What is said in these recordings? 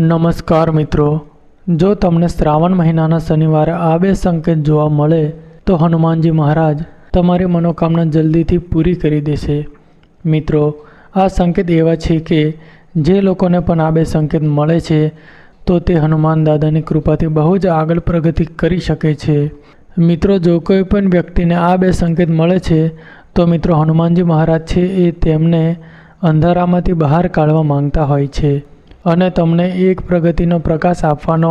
નમસ્કાર મિત્રો, જો તમને શ્રાવણ મહિનાના શનિવારે આ બે સંકેત જોવા મળે તો હનુમાનજી મહારાજ તમારી મનોકામના જલ્દીથી પૂરી કરી દેશે। મિત્રો, આ સંકેત એવા છે કે જે લોકોને પણ આ બે સંકેત મળે છે તો તે હનુમાન દાદાની કૃપાથી બહુ જ આગળ પ્રગતિ કરી શકે છે। મિત્રો, જો કોઈ પણ વ્યક્તિને આ બે સંકેત મળે છે તો મિત્રો હનુમાનજી મહારાજ છે એ તેમને અંધારામાંથી બહાર કાઢવા માંગતા હોય છે અને તમને એક પ્રગતિનો પ્રકાશ આપવાનો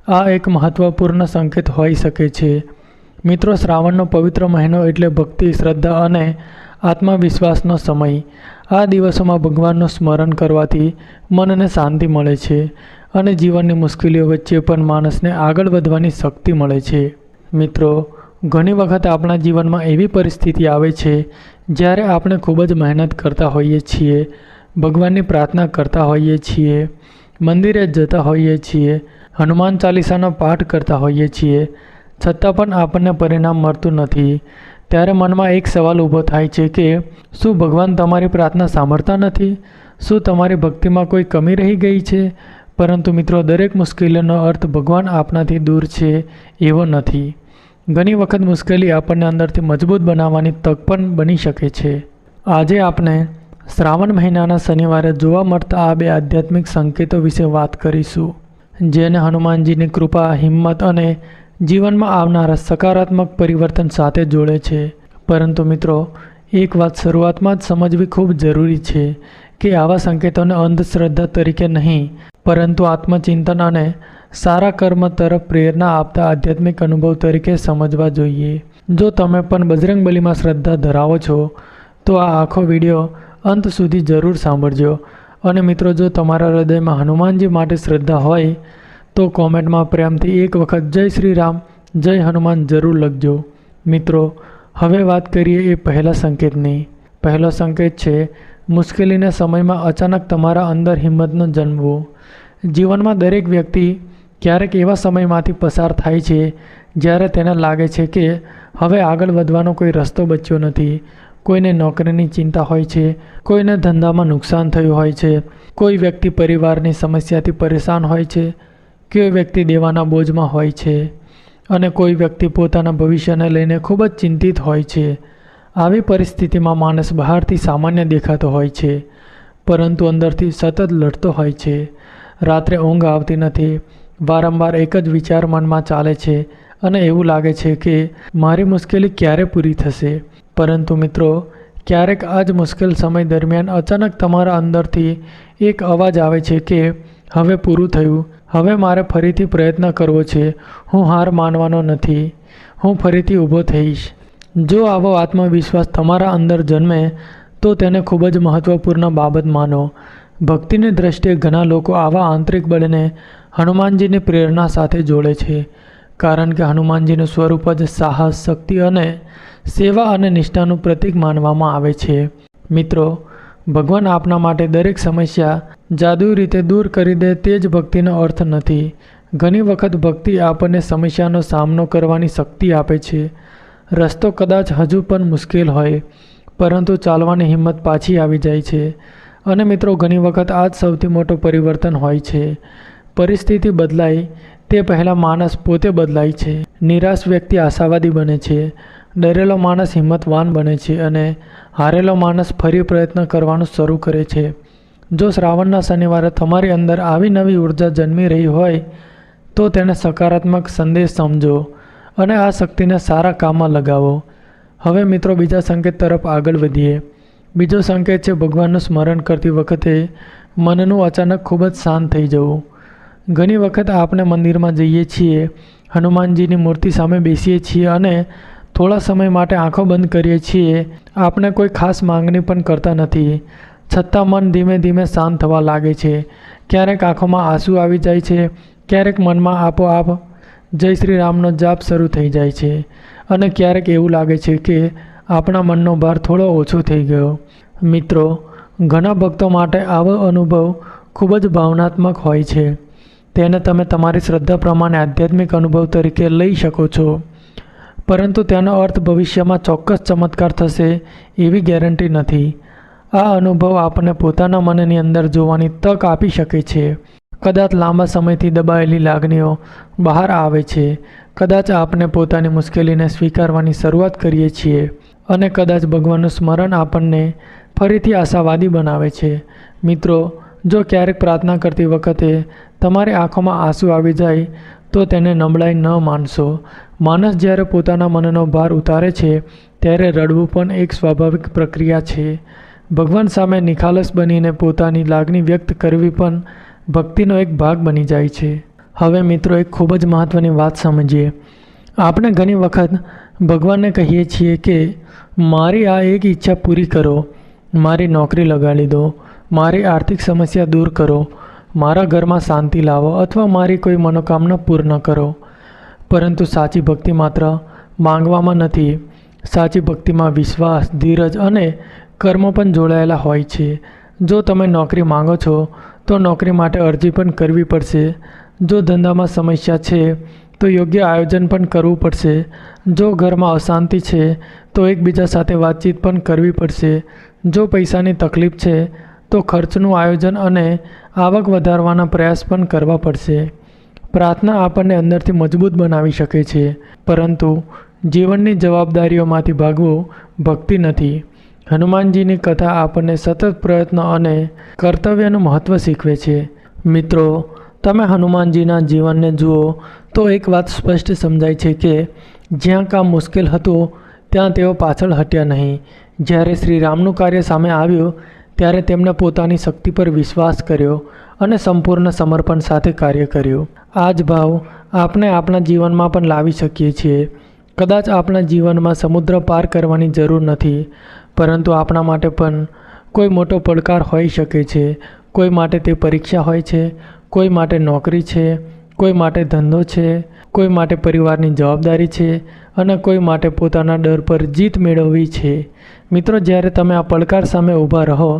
આ એક મહત્વપૂર્ણ સંકેત હોઈ શકે છે। મિત્રો, શ્રાવણનો પવિત્ર મહિનો એટલે ભક્તિ, શ્રદ્ધા અને આત્મવિશ્વાસનો સમય। આ દિવસોમાં ભગવાનનું સ્મરણ કરવાથી મનને શાંતિ મળે છે અને જીવનની મુશ્કેલીઓ વચ્ચે પણ માણસને આગળ વધવાની શક્તિ મળે છે। મિત્રો, ઘણી વખત આપણા જીવનમાં એવી પરિસ્થિતિ આવે છે જ્યારે આપણે ખૂબ જ મહેનત કરતા હોઈએ છીએ, ભગવાનની પ્રાર્થના કરતા હોઈએ છીએ, મંદિરે જતા હોઈએ છીએ, હનુમાન ચાલીસાનો પાઠ કરતા હોઈએ છીએ, છતાં પણ આપણને પરિણામ મળતું નથી। ત્યારે મનમાં એક સવાલ ઊભો થાય છે કે શું ભગવાન તમારી પ્રાર્થના સાંભળતા નથી? શું તમારી ભક્તિમાં કોઈ કમી રહી ગઈ છે? પરંતુ મિત્રો, દરેક મુશ્કેલીનો અર્થ ભગવાન આપણાથી દૂર છે એવો નથી। ઘણી વખત મુશ્કેલી આપણને અંદરથી મજબૂત બનાવવાની તક પણ બની શકે છે। આજે આપણે શ્રાવણ મહિનાના શનિવારે જોવા મળતા આ બે આધ્યાત્મિક સંકેતો વિશે વાત કરીશું, જેને હનુમાનજીની કૃપા, હિંમત અને જીવનમાં આવનારા સકારાત્મક પરિવર્તન સાથે જોડે છે। પરંતુ મિત્રો, એક વાત શરૂઆતમાં જ સમજવી ખૂબ જરૂરી છે કે આવા સંકેતોને અંધશ્રદ્ધા તરીકે નહીં, પરંતુ આત્મચિંતન અને સારા કર્મ તરફ પ્રેરણા આપતા આધ્યાત્મિક અનુભવ તરીકે સમજવા જોઈએ। જો તમે પણ બજરંગબલીમાં શ્રદ્ધા ધરાવો છો તો આ આખો વિડીયો અંત સુધી જરૂર સાંભળજો। અને મિત્રો, જો તમારા હૃદયમાં હનુમાનજી માટે શ્રદ્ધા હોય તો કોમેન્ટમાં પ્રેમથી એક વખત જય શ્રી રામ, જય હનુમાન જરૂર લખજો। મિત્રો, હવે વાત કરીએ એ પહેલા સંકેતની। પહેલો સંકેત છે મુશ્કેલીના સમયમાં અચાનક તમારા અંદર હિંમતનો જન્મવો। જીવનમાં દરેક વ્યક્તિ ક્યારેક એવા સમયમાંથી પસાર થાય છે જ્યારે તેને લાગે છે કે હવે આગળ વધવાનો કોઈ રસ્તો બચ્યો નથી। કોઈને નોકરીની ચિંતા હોય છે, કોઈને ધંધામાં નુકસાન થયું હોય છે, કોઈ વ્યક્તિ પરિવારની સમસ્યાથી પરેશાન હોય છે, કોઈ વ્યક્તિ દેવાના બોજમાં હોય છે અને કોઈ વ્યક્તિ પોતાના ભવિષ્યને લઈને ખૂબ જ ચિંતિત હોય છે। આવી પરિસ્થિતિમાં માણસ બહારથી સામાન્ય દેખાતો હોય છે, પરંતુ અંદરથી સતત લડતો હોય છે। રાત્રે ઊંઘ આવતી નથી, વારંવાર એક જ વિચાર મનમાં ચાલે છે અને એવું લાગે છે કે મારી મુશ્કેલી ક્યારે પૂરી થશે? પરંતુ મિત્રો, ક્યારેક આ જ મુશ્કેલ સમય દરમિયાન અચાનક તમારા અંદરથી એક અવાજ આવે છે કે હવે પૂરું થયું, હવે મારે ફરીથી પ્રયત્ન કરવો છે, હું હાર માનવાનો નથી, હું ફરીથી ઊભો થઈશ। જો આવો આત્મવિશ્વાસ તમારા અંદર જન્મે તો તેને ખૂબ જ મહત્વપૂર્ણ બાબત માનો। ભક્તિની દ્રષ્ટિએ ઘણા લોકો આવા આંતરિક બળને હનુમાનજીની પ્રેરણા સાથે જોડે છે, કારણ કે હનુમાનજીનું સ્વરૂપ જ સાહસ, શક્તિ અને સેવા અને નિષ્ઠાનું પ્રતીક માનવામાં આવે છે। મિત્રો, ભગવાન આપના માટે દરેક સમસ્યા જાદુઈ રીતે દૂર કરી દે તે જ ભક્તિનો અર્થ નથી। ઘણી વખત ભક્તિ આપણને સમસ્યાનો સામનો કરવાની શક્તિ આપે છે। રસ્તો કદાચ હજુ પણ મુશ્કેલ હોય, પરંતુ ચાલવાની હિંમત પાછી આવી જાય છે। અને મિત્રો, ઘણી વખત આ જ સૌથી મોટો પરિવર્તન હોય છે। પરિસ્થિતિ બદલાય તે પહેલાં માણસ પોતે બદલાય છે। નિરાશ વ્યક્તિ આશાવાદી બને છે, ડરેલો માણસ હિંમતવાન બને છે અને હારેલો માણસ ફરી પ્રયત્ન કરવાનું શરૂ કરે છે। જો શ્રાવણના શનિવારે તમારી અંદર આવી નવી ઉર્જા જન્મી રહી હોય તો તેને સકારાત્મક સંદેશ સમજો અને આ શક્તિને સારા કામમાં લગાવો। હવે મિત્રો, બીજા સંકેત તરફ આગળ વધીએ। બીજો સંકેત છે ભગવાનનું સ્મરણ કરતી વખતે મનનું અચાનક ખૂબ જ શાંત થઈ જવું। ઘણી વખત આપણે મંદિરમાં જઈએ છીએ, હનુમાનજીની મૂર્તિ સામે બેસીએ છીએ અને થોડા સમય માટે આંખો બંધ કરીએ છીએ। આપણે કોઈ ખાસ માંગણી પણ કરતા નથી, છતાં મન ધીમે ધીમે શાંત થવા લાગે છે। ક્યારેક આંખોમાં આંસુ આવી જાય છે, ક્યારેક મનમાં આપોઆપ જય શ્રી રામનો જાપ શરૂ થઈ જાય છે અને ક્યારેક એવું લાગે છે કે આપણા મનનો ભાર થોડો ઓછો થઈ ગયો। મિત્રો, ઘણા ભક્તો માટે આવો અનુભવ ખૂબ જ ભાવનાત્મક હોય છે। તેને તમે તમારી શ્રદ્ધા પ્રમાણે આધ્યાત્મિક અનુભવ તરીકે લઈ શકો છો, પરંતુ તેનો અર્થ ભવિષ્યમાં ચોક્કસ ચમત્કાર થશે એવી ગેરંટી નથી। આ અનુભવ આપણને પોતાના મનની અંદર જોવાની તક આપી શકે છે કદાચ લાંબા સમયથી દબાયેલી લાગણીઓ બહાર આવે છે, કદાચ આપણે પોતાની મુશ્કેલીને સ્વીકારવાની શરૂઆત કરીએ છીએ અને કદાચ ભગવાનનું સ્મરણ આપણને ફરીથી આશાવાદી બનાવે છે. મિત્રો, જો ક્યારેક પ્રાર્થના કરતી વખતે તમારી આંખોમાં આંસુ આવી જાય તો તેને નબળાઈ ન માનશો. માણસ જ્યારે પોતાના મનનો ભાર ઉતારે છે ત્યારે રડવું પણ એક સ્વાભાવિક પ્રક્રિયા છે. ભગવાન સામે નિખાલસ બનીને પોતાની લાગણી વ્યક્ત કરવી પણ ભક્તિનો એક ભાગ બની જાય છે. હવે મિત્રો, એક ખૂબ જ મહત્ત્વની વાત સમજીએ. આપણે ઘણી વખત ભગવાનને કહીએ છીએ કે મારી આ એક ઈચ્છા પૂરી કરો, મારી નોકરી લગાડી દો, મારી આર્થિક સમસ્યા દૂર કરો, મારા ઘરમાં શાંતિ લાવો અથવા મારી કોઈ મનોકામના પૂર્ણ કરો. પરંતુ સાચી ભક્તિ માત્ર માંગવામાં નથી. સાચી ભક્તિમાં વિશ્વાસ, ધીરજ અને કર્મ પણ જોડાયેલા હોય છે. જો તમે નોકરી માંગો છો તો નોકરી માટે અરજી પણ કરવી પડશે. જો ધંધામાં સમસ્યા છે તો યોગ્ય આયોજન પણ કરવું પડશે. જો ઘરમાં અશાંતિ છે તો એકબીજા સાથે વાતચીત પણ કરવી પડશે. જો પૈસાની તકલીફ છે તો ખર્ચનું આયોજન અને આવક વધારવાના પ્રયાસ પણ કરવા પડશે. પ્રાર્થના આપણને અંદરથી મજબૂત બનાવી શકે છે, પરંતુ જીવનની જવાબદારીઓમાંથી ભાગવું ભક્તિ નથી. હનુમાનજીની કથા આપણને સતત પ્રયત્ન અને કર્તવ્યનું મહત્ત્વ શીખવે છે. મિત્રો, તમે હનુમાનજીના જીવનને જુઓ તો એક વાત સ્પષ્ટ સમજાય છે કે જ્યાં કામ મુશ્કેલ હતું ત્યાં તેઓ પાછળ હટ્યા નહીં. જ્યારે શ્રી રામનું કાર્ય સામે આવ્યું ત્યારે તેમણે પોતાની શક્તિ પર વિશ્વાસ કર્યો અને સંપૂર્ણ સમર્પણ સાથે કાર્ય કર્યું. આ જ ભાવ આપણે આપણા જીવનમાં પણ લાવી શકીએ છીએ. કદાચ આપણા જીવનમાં સમુદ્ર પાર કરવાની જરૂર નથી, પરંતુ આપણા માટે પણ કોઈ મોટો પડકાર હોઈ શકે છે. કોઈ માટે તે પરીક્ષા હોય છે, કોઈ માટે નોકરી છે, કોઈ માટે ધંધો છે, કોઈ માટે પરિવારની જવાબદારી છે અને કોઈ માટે પોતાના ડર પર જીત મેળવવી છે. મિત્રો, જ્યારે તમે આ પડકાર સામે ઊભા રહો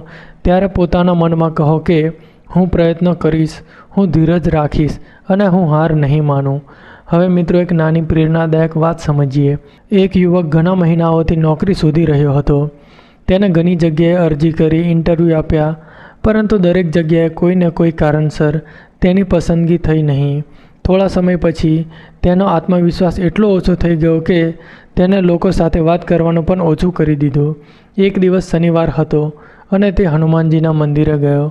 ત્યારે પોતાના મનમાં કહો કે હું પ્રયત્ન કરીશ, હું ધીરજ રાખીશ અને હું હાર નહીં માનું. હવે મિત્રો, એક નાની પ્રેરણાદાયક વાત સમજીએ. એક યુવક ઘણા મહિનાઓથી નોકરી શોધી રહ્યો હતો. તેને ઘણી જગ્યાએ અરજી કરી, ઇન્ટરવ્યૂ આપ્યા, પરંતુ દરેક જગ્યાએ કોઈને કોઈ કારણસર તેની પસંદગી થઈ નહીં. થોડા સમય પછી તેનો આત્મવિશ્વાસ એટલો ઓછો થઈ ગયો કે તેને લોકો સાથે વાત કરવાનું પણ ઓછું કરી દીધું. એક દિવસ શનિવાર હતો અને તે હનુમાનજીના મંદિરે ગયો.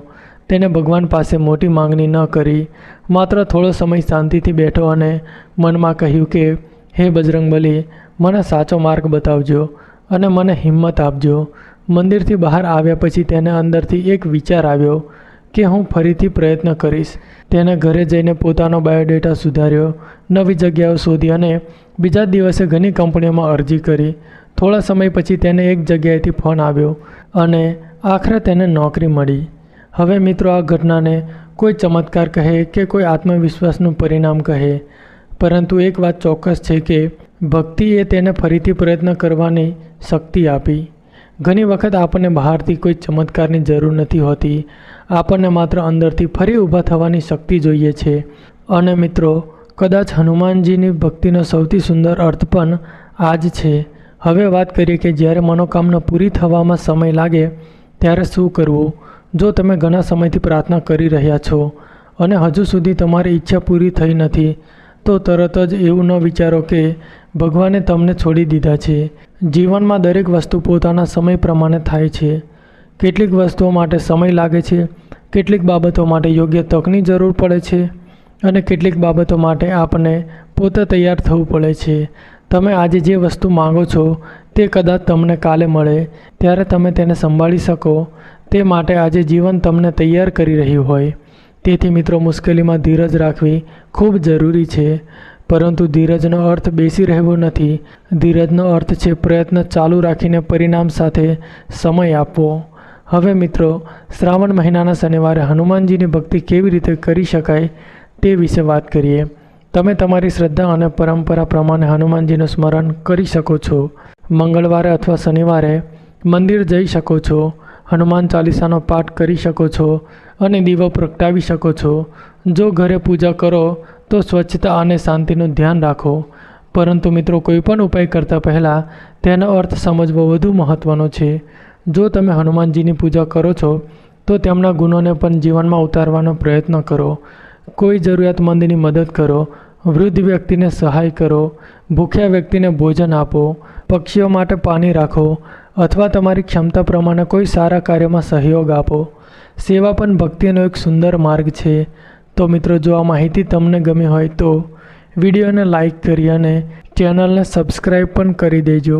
તેને ભગવાન પાસે મોટી માંગણી ન કરી, માત્ર થોડો સમય શાંતિથી બેઠો અને મનમાં કહ્યું કે હે બજરંગબલી, મને સાચો માર્ગ બતાવજો અને મને હિંમત આપજો. મંદિરથી બહાર આવ્યા પછી તેને અંદરથી એક વિચાર આવ્યો કે હું ફરીથી પ્રયત્ન કરીશ. તેને ઘરે જઈને પોતાનો બાયોડેટા સુધાર્યો, નવી જગ્યાઓ શોધી અને બીજા દિવસે ઘણી કંપનીઓમાં અરજી કરી. થોડા સમય પછી તેને એક જગ્યાએથી ફોન આવ્યો અને આખરે તેને નોકરી મળી. હવે મિત્રો, આ ઘટનાને કોઈ ચમત્કાર કહે કે કોઈ આત્મવિશ્વાસનું પરિણામ કહે, પરંતુ એક વાત ચોક્કસ છે કે ભક્તિએ તેને ફરીથી પ્રયત્ન કરવાની શક્તિ આપી. ઘણી વખત આપણને બહારથી કોઈ ચમત્કારની જરૂર નથી હોતી, આપણને માત્ર અંદરથી ફરી ઊભા થવાની શક્તિ જોઈએ છે. અને મિત્રો, કદાચ હનુમાનજીની ભક્તિનો સૌથી સુંદર અર્થ પણ આ જ છે. હવે વાત કરીએ કે જ્યારે મનોકામના પૂરી થવામાં સમય લાગે ત્યારે શું કરવું. જો તમે ઘણા સમયથી પ્રાર્થના કરી રહ્યા છો અને હજુ સુધી તમારી ઈચ્છા પૂરી થઈ નથી, તો તરત જ એવું ન વિચારો કે ભગવાને તમને છોડી દીધા છે. જીવનમાં દરેક વસ્તુ પોતાના સમય પ્રમાણે થાય છે. કેટલીક વસ્તુઓ માટે સમય લાગે છે, કેટલીક બાબતો માટે યોગ્ય તકની જરૂર પડે છે અને કેટલીક બાબતો માટે આપણને પોતે તૈયાર થવું પડે છે. તમે આજે જે વસ્તુ માંગો છો તે કદાચ તમને કાલે મળે ત્યારે તમે તેને સંભાળી શકો તે માટે આજે જીવન તમને તૈયાર કરી રહ્યું હોય. તેથી મિત્રો, મુશ્કેલીમાં ધીરજ રાખવી ખૂબ જરૂરી છે, પરંતુ ધીરજનો અર્થ બેસી રહેવું નથી. ધીરજનો અર્થ છે પ્રયત્ન ચાલુ રાખીને પરિણામ સાથે સમય આપવો. હવે મિત્રો, શ્રાવણ મહિનાના શનિવારે હનુમાનજીની ભક્તિ કેવી રીતે કરી શકાય તે વિશે વાત કરીએ. તમે તમારી શ્રદ્ધા અને પરંપરા પ્રમાણે હનુમાનજીનું સ્મરણ કરી શકો છો. મંગળવારે અથવા શનિવારે મંદિર જઈ શકો છો, હનુમાન ચાલીસાનો પાઠ કરી શકો છો અને દીવો પ્રગટાવી શકો છો. જો ઘરે પૂજા કરો તો સ્વચ્છતા અને શાંતિનું ધ્યાન રાખો. પરંતુ મિત્રો, કોઈપણ ઉપાય કરતાં પહેલાં તેનો અર્થ સમજવો વધુ મહત્ત્વનો છે. જો તમે હનુમાનજીની પૂજા કરો છો તો તેમના ગુણોને પણ જીવનમાં ઉતારવાનો પ્રયત્ન કરો. કોઈ જરૂરિયાતમંદની મદદ કરો, વૃદ્ધ વ્યક્તિને સહાય કરો, ભૂખ્યા વ્યક્તિને ભોજન આપો, પક્ષીઓ માટે પાણી રાખો અથવા તમારી ક્ષમતા પ્રમાણે કોઈ સારા કાર્યમાં સહયોગ આપો. સેવા પણ ભક્તિનો એક સુંદર માર્ગ છે. તો મિત્રો, જો આ માહિતી તમને ગમી હોય તો વિડીયોને લાઈક કરી અને ચેનલને સબસ્ક્રાઈબ પણ કરી દેજો.